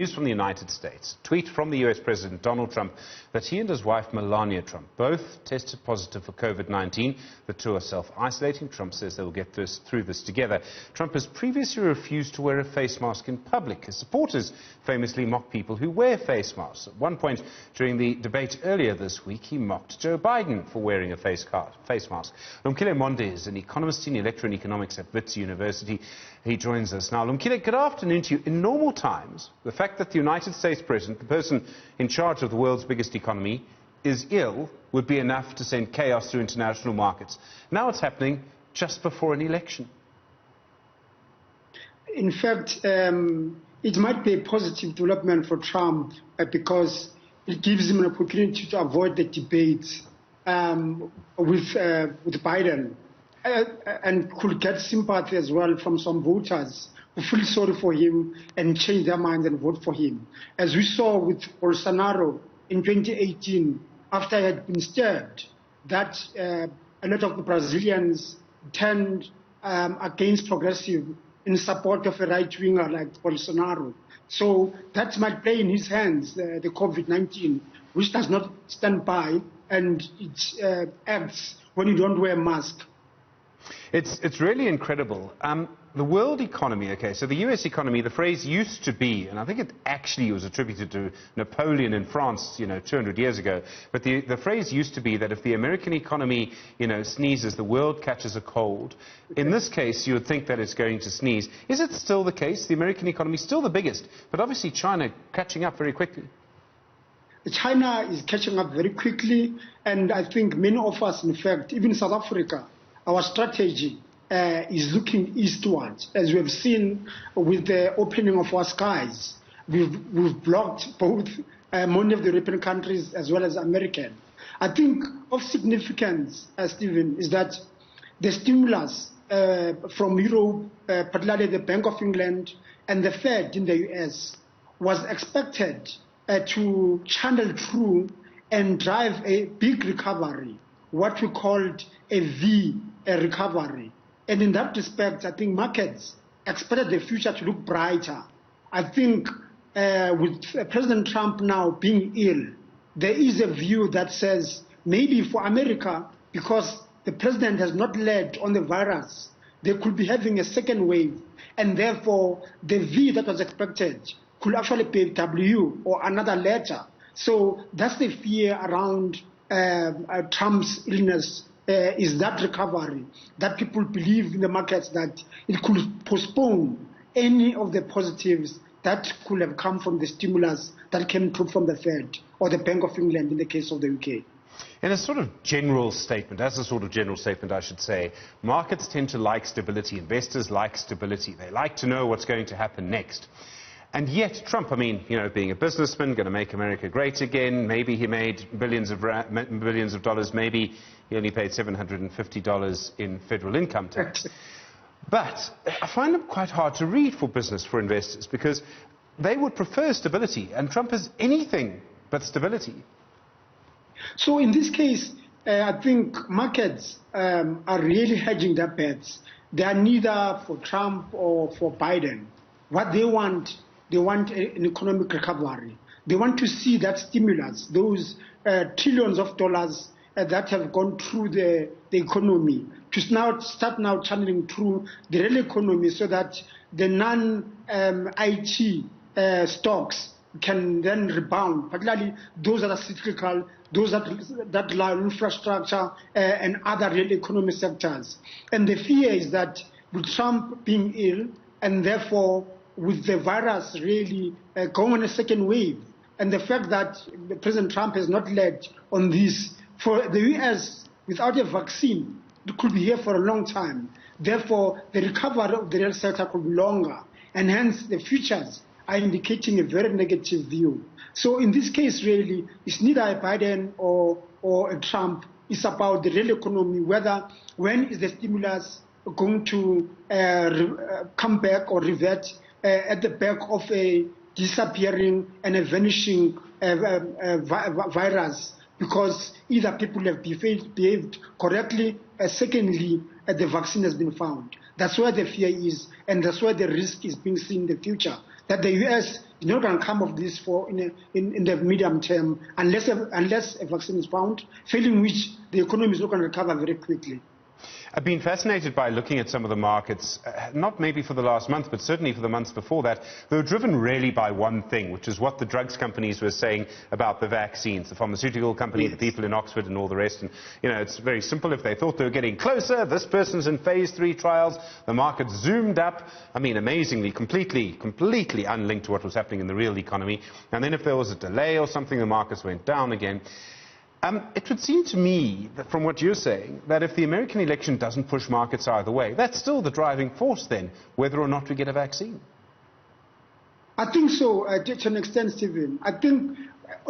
News from the United States. Tweet from the US President Donald Trump that he and his wife Melania Trump both tested positive for COVID-19. The two are self-isolating. Trump says they will get through this together. Trump has previously refused to wear a face mask in public. His supporters famously mock people who wear face masks. At one point during the debate earlier this week, he mocked Joe Biden for wearing a face mask. Lumkile Mondi is an economist in electoral and economics at Wits University. He joins us now. Lumkile, good afternoon to you. In normal times, the fact that the United States President, the person in charge of the world's biggest economy, is ill would be enough to send chaos through international markets. Now it's happening just before an election. In fact, it might be a positive development for Trump because it gives him an opportunity to avoid the debates with Biden and could get sympathy as well from some voters who feel sorry for him and change their minds and vote for him. As we saw with Bolsonaro in 2018, after he had been stabbed, that a lot of the Brazilians turned against progressive in support of a right-winger like Bolsonaro. So that might play in his hands, the COVID-19, which does not stand by and it acts when you don't wear a mask. It's really incredible. The world economy, okay, so the US economy, the phrase used to be, and I think it actually was attributed to Napoleon in France, 200 years ago, but the phrase used to be that if the American economy, sneezes, the world catches a cold. In this case, you would think that it's going to sneeze. Is it still the case? The American economy is still the biggest, but obviously China catching up very quickly. China is catching up very quickly, and I think many of us, in fact, even South Africa, our strategy is looking eastward. As we have seen with the opening of our skies, we've blocked both many of the European countries as well as American. I think of significance, Stephen, is that the stimulus from Europe, particularly the Bank of England and the Fed in the US, was expected to channel through and drive a big recovery, what we called a V recovery. And in that respect, I think markets expected the future to look brighter. I think with President Trump now being ill, there is a view that says maybe for America, because the president has not led on the virus, they could be having a second wave, and therefore the V that was expected could actually be a W or another letter. So that's the fear around Trump's illness, is that recovery, that people believe in the markets that it could postpone any of the positives that could have come from the stimulus that came through from the Fed or the Bank of England in the case of the UK. In a sort of general statement, I should say, markets tend to like stability. Investors like stability. They like to know what's going to happen next. And yet Trump, being a businessman, going to make America great again, maybe he made billions of dollars, maybe he only paid $750 in federal income tax. But I find them quite hard to read for investors, because they would prefer stability, and Trump is anything but stability. So in this case, I think markets are really hedging their bets. They are neither for Trump or for Biden. What they want an economic recovery. They want to see that stimulus, those trillions of dollars that have gone through the economy, to start channeling through the real economy, so that the non-IT stocks can then rebound, particularly those that are cyclical, those that rely on infrastructure and other real economy sectors. And the fear is that with Trump being ill, and therefore with the virus really going on a second wave, and the fact that President Trump has not led on this, for the US, without a vaccine, it could be here for a long time. Therefore, the recovery of the real sector could be longer, and hence the futures are indicating a very negative view. So in this case, really, it's neither a Biden or a Trump. It's about the real economy, when is the stimulus going to come back or revert at the back of a disappearing and a vanishing virus, because either people have behaved correctly, secondly, the vaccine has been found. That's where the fear is, and that's where the risk is being seen in the future, that the US is not going to come of this in the medium term unless a vaccine is found, failing which the economy is not going to recover very quickly. I've been fascinated by looking at some of the markets, not maybe for the last month, but certainly for the months before that. They were driven really by one thing, which is what the drugs companies were saying about the vaccines, the pharmaceutical company, the people in Oxford and all the rest. And, it's very simple. If they thought they were getting closer, this person's in phase 3 trials, the market zoomed up. I mean, amazingly, completely unlinked to what was happening in the real economy. And then if there was a delay or something, the markets went down again. It would seem to me, that from what you're saying, that if the American election doesn't push markets either way, that's still the driving force then, whether or not we get a vaccine. I think so, to an extent, Stephen. I think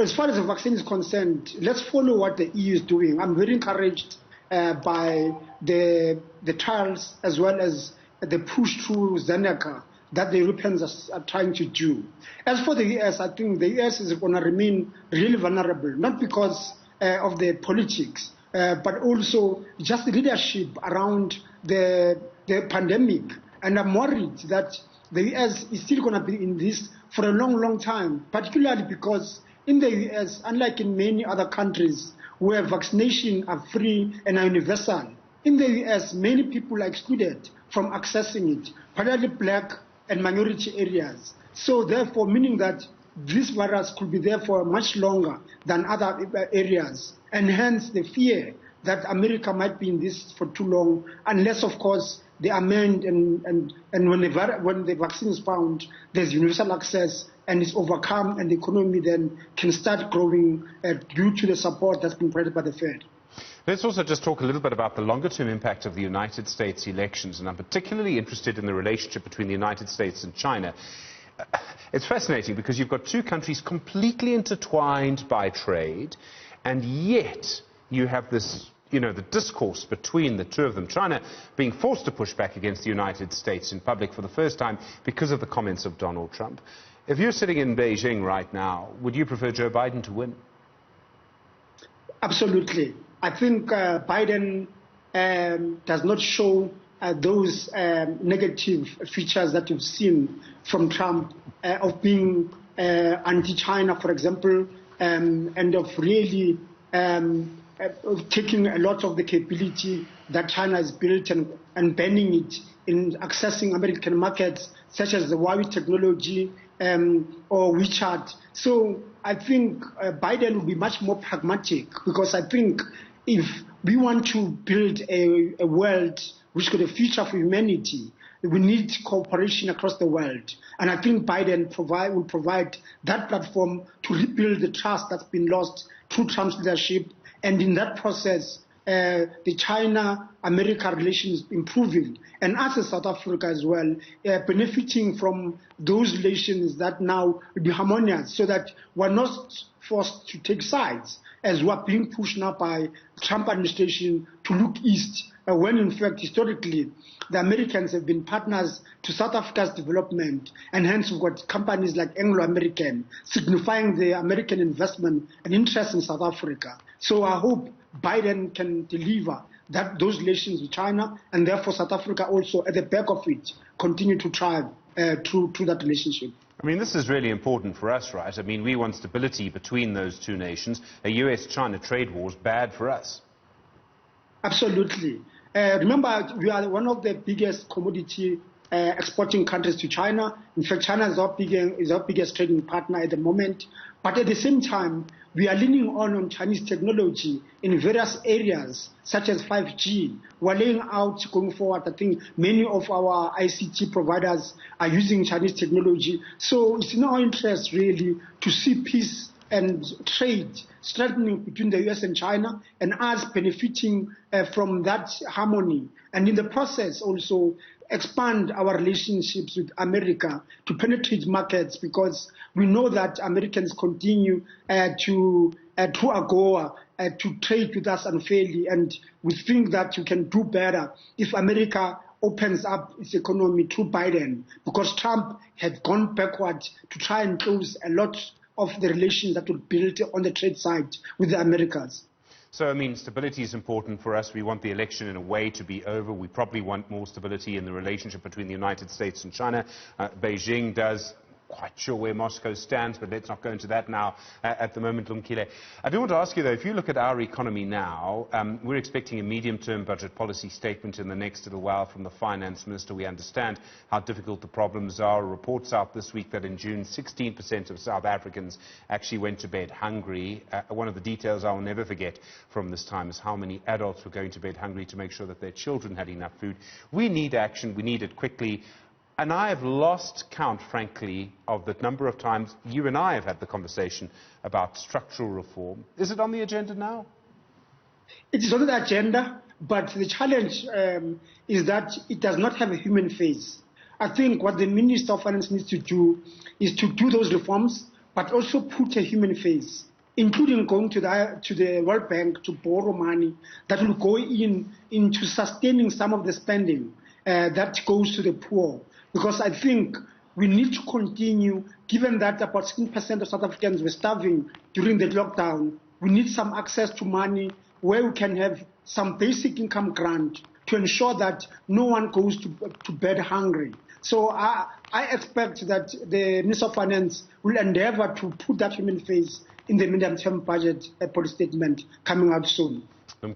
as far as the vaccine is concerned, let's follow what the EU is doing. I'm very encouraged by the trials as well as the push through Zeneca that the Europeans are trying to do. As for the US, I think the US is going to remain really vulnerable, not because of the politics, but also just the leadership around the pandemic. And I'm worried that the US is still going to be in this for a long, long time, particularly because in the US, unlike in many other countries where vaccination are free and are universal, in the US, many people are excluded from accessing it, particularly black and minority areas. So therefore, meaning that this virus could be there for much longer than other areas, and hence the fear that America might be in this for too long, unless, of course, they amend and when the vaccine is found, there's universal access and it's overcome, and the economy then can start growing due to the support that's been provided by the Fed. Let's also just talk a little bit about the longer-term impact of the United States elections, and I'm particularly interested in the relationship between the United States and China. It's fascinating because you've got two countries completely intertwined by trade, and yet you have this, the discourse between the two of them, China being forced to push back against the United States in public for the first time because of the comments of Donald Trump. If you're sitting in Beijing right now, would you prefer Joe Biden to win? Absolutely. I think Biden does not show those negative features that you've seen from Trump of being anti-China, for example, and of really taking a lot of the capability that China has built and banning it in accessing American markets, such as the Huawei technology or WeChat. So I think Biden will be much more pragmatic, because I think if we want to build a world which got a future for humanity, we need cooperation across the world. And I think Biden will provide that platform to rebuild the trust that's been lost through Trump's leadership. And in that process, the China-America relations improving. And us as South Africa as well, benefiting from those relations that now will be harmonious, so that we're not forced to take sides, as we're being pushed now by the Trump administration to look east, when in fact historically the Americans have been partners to South Africa's development, and hence we've got companies like Anglo-American signifying the American investment and interest in South Africa. So I hope Biden can deliver those relations with China, and therefore South Africa also at the back of it continue to thrive through that relationship. I mean, this is really important for us, right? I mean, we want stability between those two nations. A US-China trade war is bad for us. Absolutely. Remember, we are one of the biggest commodity exporting countries to China. In fact, China is our biggest trading partner at the moment. But at the same time, we are leaning on Chinese technology in various areas, such as 5G. We're laying out going forward. I think many of our ICT providers are using Chinese technology. So it's in our interest, really, to see peace and trade strengthening between the US and China, and us benefiting from that harmony. And in the process also expand our relationships with America to penetrate markets, because we know that Americans continue to AGOA to trade with us unfairly, and we think that you can do better if America opens up its economy through Biden, because Trump had gone backward to try and close a lot of the relations that were built on the trade side with the Americans. So, I mean, stability is important for us. We want the election in a way to be over. We probably want more stability in the relationship between the United States and China. Beijing does. quite sure where Moscow stands, but let's not go into that now at the moment, Lumkile. I do want to ask you, though, if you look at our economy now, we're expecting a medium-term budget policy statement in the next little while from the Finance Minister. We understand how difficult the problems are. Reports out this week that in June, 16% of South Africans actually went to bed hungry. One of the details I will never forget from this time is how many adults were going to bed hungry to make sure that their children had enough food. We need action. We need it quickly. And I have lost count, frankly, of the number of times you and I have had the conversation about structural reform. Is it on the agenda now? It is on the agenda, but the challenge is that it does not have a human face. I think what the Minister of Finance needs to do is to do those reforms, but also put a human face, including going to the World Bank to borrow money that will go into sustaining some of the spending that goes to the poor. Because I think we need to continue, given that about 16% of South Africans were starving during the lockdown, we need some access to money where we can have some basic income grant to ensure that no one goes to bed hungry. So I expect that the Minister of Finance will endeavor to put that human face in the medium-term budget policy statement coming out soon.